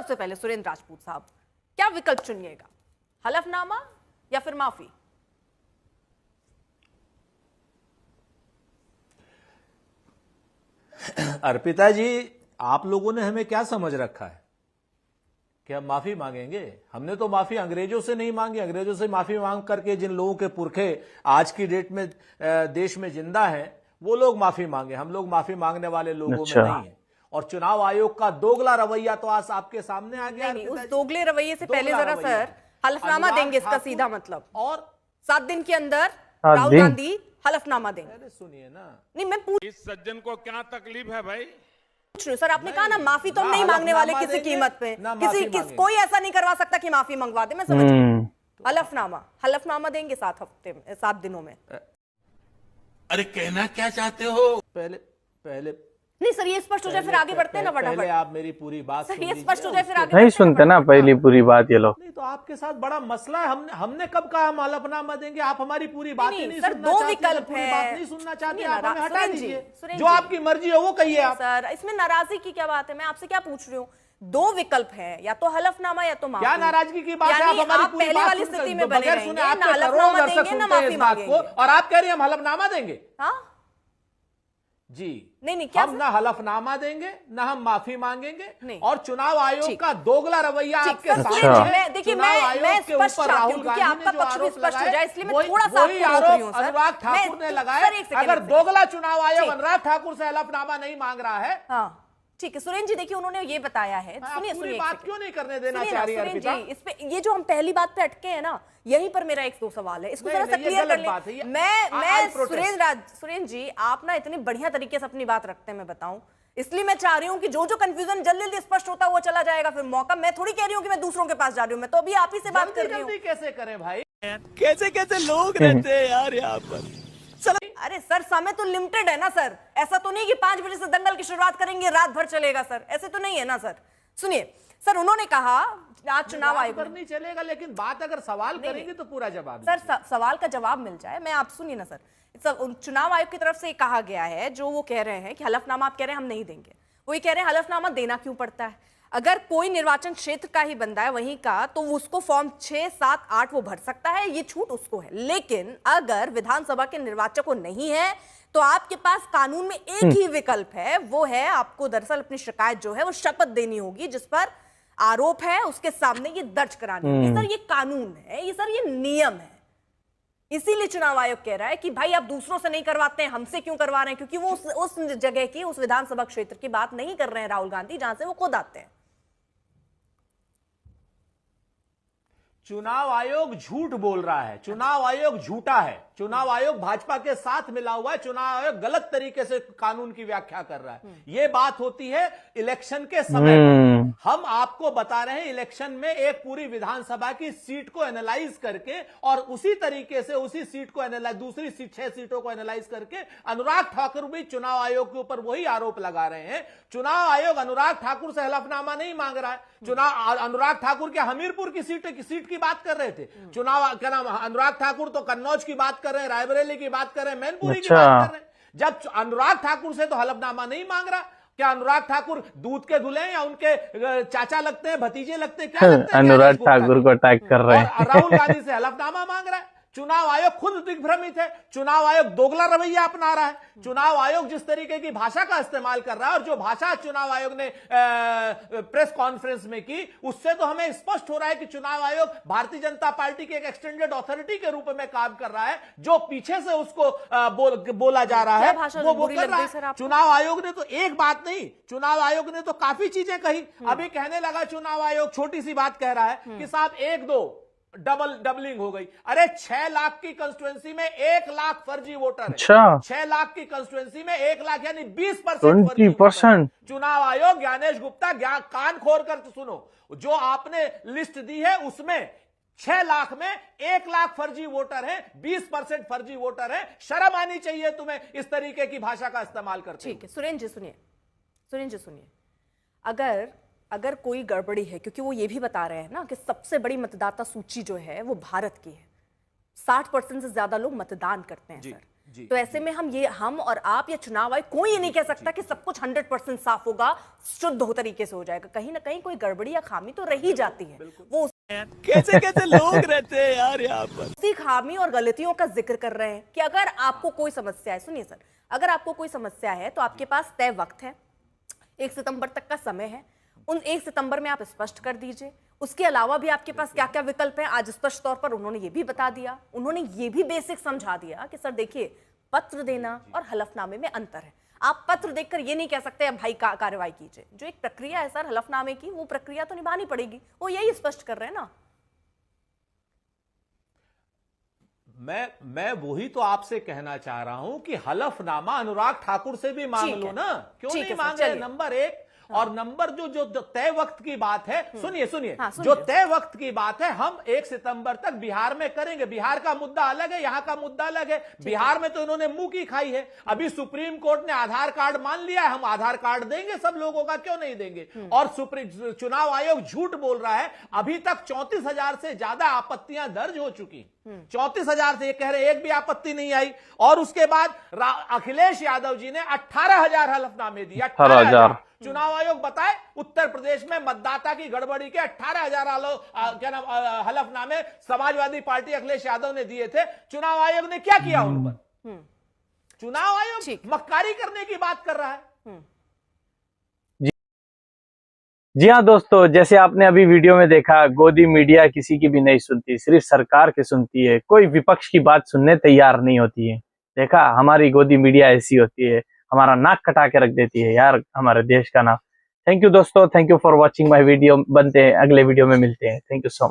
सबसे पहले सुरेंद्र राजपूत साहब, क्या विकल्प चुनिएगा, हलफनामा या फिर माफी? अर्पिता जी, आप लोगों ने हमें क्या समझ रखा है कि हम माफी मांगेंगे? हमने तो माफी अंग्रेजों से नहीं मांगी। अंग्रेजों से माफी मांग करके जिन लोगों के पुरखे आज की डेट में देश में जिंदा हैं, वो लोग माफी मांगे। हम लोग माफी मांगने वाले लोगों में नहीं है। और चुनाव आयोग का दोगला रवैया तो आज आपके सामने आ गया। नहीं, उस दोगले रवैये से पहले जरा सर हलफनामा देंगे, इसका सीधा मतलब, और 7 दिन के अंदर राहुल गांधी हलफनामा देंगे। अरे सुनिए ना, नहीं मैं पूछ इस सज्जन को क्या तकलीफ है भाई? सर, आपने कहा ना माफी तो हम नहीं मांगने वाले किसी कीमत पे, कोई ऐसा नहीं करवा सकता कि माफी मंगवा दे। मैं समझ हलफनामा देंगे 7 दिनों में। अरे कहना क्या चाहते हो? पहले नहीं सर, ये स्पष्ट हो जाए फिर आगे बढ़ते हैं ना फटाफट। पहले आप मेरी पूरी बात सर, ये स्पष्ट हो जाए फिर आगे नहीं सुनते ना पहली पूरी बात ये लोग। नहीं तो आपके साथ बड़ा मसला है। हमने कब कहा हम हलफनामा देंगे? आप हमारी पूरी बात ही नहीं सर, सुनना दो चाहते। विकल्प पूरी है, बात नहीं सुनना चाहते, आप हमें हटा दीजिए। जो जी। आपकी मर्जी है वो कहिए आप। सर, इसमें नाराजगी की क्या बात है? मैं आपसे क्या पूछ रही हूँ, 2 विकल्प है, या तो हलफनामा या तो माफी। क्या नाराजगी की बात है? आप हमारी पूरी पहले बात वाली स्थिति में बने रहेंगे, ना आपके करोड़ों हलफनामा दर्शक देंगे ना सुनते हैं माफी इस बात को, मांगेंगे। और आप कह रही हैं हम हलफनामा देंगे? हाँ जी नहीं, क्या हम ना हलफनामा देंगे ना हम माफी मांगेंगे। नहीं। और चुनाव आयोग का दोगला रवैया आपके सामने। देखिए मैं स्पष्ट चाहती हूँ कि आपका पक्ष भी स्पष्ट हो जाए, इसलिए मैं थोड़ा सा वही आरोप अनुराग ठाकुर ने लगाए। अगर दोगला चुनाव आयोग अनुराग ठाकुर से हलफनामा नहीं मांग रहा है, हाँ ठीक है सुरेंद्र जी, देखिए उन्होंने ये बताया है, सुनिए बात क्यों नहीं करने देना चाह रही है जी? इस पे ये जो हम पहली बात पे अटके हैं ना, यहीं पर मेरा 1-2 सवाल है, इसको जरा सा क्लियर कर ले। मैं सुरेंद्र जी, आप ना इतनी बढ़िया तरीके से अपनी बात रखते हैं, मैं बताऊं, इसलिए मैं चाह रही हूँ कि जो कंफ्यूजन जल्दी जल्दी स्पष्ट होता है वो चला जाएगा फिर मौका। मैं थोड़ी कह रही हूँ कि मैं दूसरों के पास जा रही हूँ, मैं तो अभी आप ही से बात कर रही हूँ। कैसे करें भाई? कैसे कैसे लोग रहते हैं यार यहाँ पर। अरे सर, समय तो लिमिटेड है ना सर, ऐसा तो नहीं कि 5 बजे से दंगल की शुरुआत करेंगे रात भर चलेगा सर, ऐसे तो नहीं है ना सर। सुनिए सर, उन्होंने कहा आज चुनाव आयोग पर नहीं चलेगा, लेकिन बात अगर सवाल करेंगे तो पूरा जवाब सर, सवाल का जवाब मिल जाए। मैं आप सुनिए ना सर, चुनाव आयोग की तरफ से कहा गया है, जो वो कह रहे हैं कि हलफनामा आप कह रहे हैं हम नहीं देंगे, वो ये कह रहे हैं हलफनामा देना क्यों पड़ता है? अगर कोई निर्वाचन क्षेत्र का ही बंदा है वहीं का, तो उसको फॉर्म 6, 7, 8 वो भर सकता है, ये छूट उसको है। लेकिन अगर विधानसभा के निर्वाचकों नहीं है तो आपके पास कानून में एक ही विकल्प है, वो है आपको दरअसल अपनी शिकायत जो है वो शपथ देनी होगी, जिस पर आरोप है उसके सामने ये दर्ज करानी होगी। सर ये कानून है, ये सर ये नियम है। इसीलिए चुनाव आयोग कह रहा है कि भाई आप दूसरों से नहीं करवाते हैं, हमसे क्यों करवा रहे हैं? क्योंकि वो उस जगह की, उस विधानसभा क्षेत्र की बात नहीं कर रहे हैं राहुल गांधी, जहां से वो खुद आते हैं। चुनाव आयोग झूठ बोल रहा है, चुनाव आयोग झूठा है, चुनाव आयोग भाजपा के साथ मिला हुआ है, चुनाव आयोग गलत तरीके से कानून की व्याख्या कर रहा है। यह बात होती है इलेक्शन के समय पर। हम आपको बता रहे हैं इलेक्शन में एक पूरी विधानसभा की सीट को एनालाइज करके, और उसी तरीके से उसी सीट को एनालाइज, दूसरी 6 सीटों को एनालाइज करके अनुराग ठाकुर भी चुनाव आयोग के ऊपर वही आरोप लगा रहे हैं। चुनाव आयोग अनुराग ठाकुर से हलफनामा नहीं मांग रहा है। चुनाव अनुराग ठाकुर के हमीरपुर की सीट की बात कर रहे थे, चुनाव क्या नाम, अनुराग ठाकुर तो कन्नौज की बात कर रहे हैं, रायबरेली की बात कर रहे हैं, मैनपुरी की बात कर रहे हैं। जब अनुराग ठाकुर से तो हलफनामा नहीं मांग रहा, क्या अनुराग ठाकुर दूध के धुले या उनके चाचा लगते हैं, भतीजे लगते हैं, क्या लगते हैं? अनुराग ठाकुर को अटैक कर रहे हैं। राहुल गांधी से हलफनामा मांग रहा है। चुनाव आयोग खुद दिग्भ्रमित है, चुनाव आयोग दोगला रवैया अपना रहा है। चुनाव आयोग जिस तरीके की भाषा का इस्तेमाल कर रहा है, और जो भाषा चुनाव आयोग ने प्रेस कॉन्फ्रेंस में की, उससे तो हमें स्पष्ट हो रहा है कि चुनाव आयोग भारतीय जनता पार्टी के एक एक्सटेंडेड अथॉरिटी के रूप में काम कर रहा है। जो पीछे से उसको बोला जा रहा है वो कर रहा है। चुनाव आयोग ने तो एक बात नहीं, चुनाव आयोग ने तो काफी चीजें कही। अभी कहने लगा चुनाव आयोग, छोटी सी बात कह रहा है कि साहब 1-2 डबलिंग हो गई। अरे 6 लाख की कंस्टिट्यूएंसी में 1 लाख फर्जी वोटर है। अच्छा, 6 लाख की कंस्टिट्यूएंसी में 1 लाख यानी 20%। 20%। चुनाव आयोग, ज्ञानेश गुप्ता, कान खोल कर सुनो, जो आपने लिस्ट दी है उसमें 6 लाख में 1 लाख फर्जी वोटर है, 20% फर्जी वोटर है। शर्म आनी चाहिए तुम्हें इस तरीके की भाषा का इस्तेमाल करते। ठीक है सुरेंद्र जी सुनिए, अगर कोई गड़बड़ी है, क्योंकि वो ये भी बता रहे हैं ना कि सबसे बड़ी मतदाता सूची जो है वो भारत की है, 60% से ज्यादा लोग मतदान करते हैं सर। तो ऐसे में हम और आप या चुनाव आयोग कोई ये नहीं कह सकता कि सब कुछ 100% साफ होगा, शुद्ध हो तरीके से हो जाएगा। कहीं ना कहीं कोई गड़बड़ी या खामी तो रही जाती है। वो कैसे कैसे लोग रहते हैं यार यहाँ पर। उसी खामी और गलतियों का जिक्र कर रहे हैं कि अगर आपको कोई समस्या है, सुनिए सर, अगर आपको कोई समस्या है तो आपके पास तय वक्त है, 1 सितंबर तक का समय है। उन 1 सितंबर में आप स्पष्ट कर दीजिए। उसके अलावा भी आपके पास क्या क्या विकल्प हैं, आज स्पष्ट तौर पर उन्होंने ये भी बता दिया। उन्होंने ये भी बेसिक समझा दिया कि सर देखिए, पत्र देना और हलफनामे में अंतर है। आप पत्र देखकर ये नहीं कह सकते अब भाई कार्रवाई कीजिए। जो एक प्रक्रिया है सर हलफनामे की, वो प्रक्रिया तो निभानी पड़ेगी। वो यही स्पष्ट कर रहे हैं ना। मैं वही तो आपसे कहना चाह रहा हूं कि हलफनामा अनुराग ठाकुर से भी मांग लो ना, क्यों नहीं मांग रहे? नंबर 1 और नंबर जो तय वक्त की बात है, सुनिए हाँ, जो तय वक्त की बात है, हम 1 सितंबर तक बिहार में करेंगे। बिहार का मुद्दा अलग है, यहां का मुद्दा अलग है। बिहार में तो इन्होंने मुंह की खाई है। अभी सुप्रीम कोर्ट ने आधार कार्ड मान लिया है, हम आधार कार्ड देंगे सब लोगों का, क्यों नहीं देंगे? और चुनाव आयोग झूठ बोल रहा है। अभी तक 34,000 से ज्यादा आपत्तियां दर्ज हो चुकी, 34,000 से, ये कह रहे एक भी आपत्ति नहीं आई। और उसके बाद अखिलेश यादव जी ने 18,000 हलफनामे दिए। 18,000। चुनाव आयोग बताए उत्तर प्रदेश में मतदाता की गड़बड़ी के 18,000 क्या नाम हलफनामे समाजवादी पार्टी अखिलेश यादव ने दिए थे। चुनाव आयोग ने क्या किया उन पर? चुनाव आयोग मक्कारी करने की बात कर रहा है। जी हाँ दोस्तों, जैसे आपने अभी वीडियो में देखा, गोदी मीडिया किसी की भी नहीं सुनती, सिर्फ सरकार की सुनती है। कोई विपक्ष की बात सुनने तैयार नहीं होती है। देखा, हमारी गोदी मीडिया ऐसी होती है, हमारा नाक कटा के रख देती है यार हमारे देश का नाम। थैंक यू दोस्तों, thank you for watching my video. बनते हैं अगले वीडियो में, मिलते हैं। Thank you so much.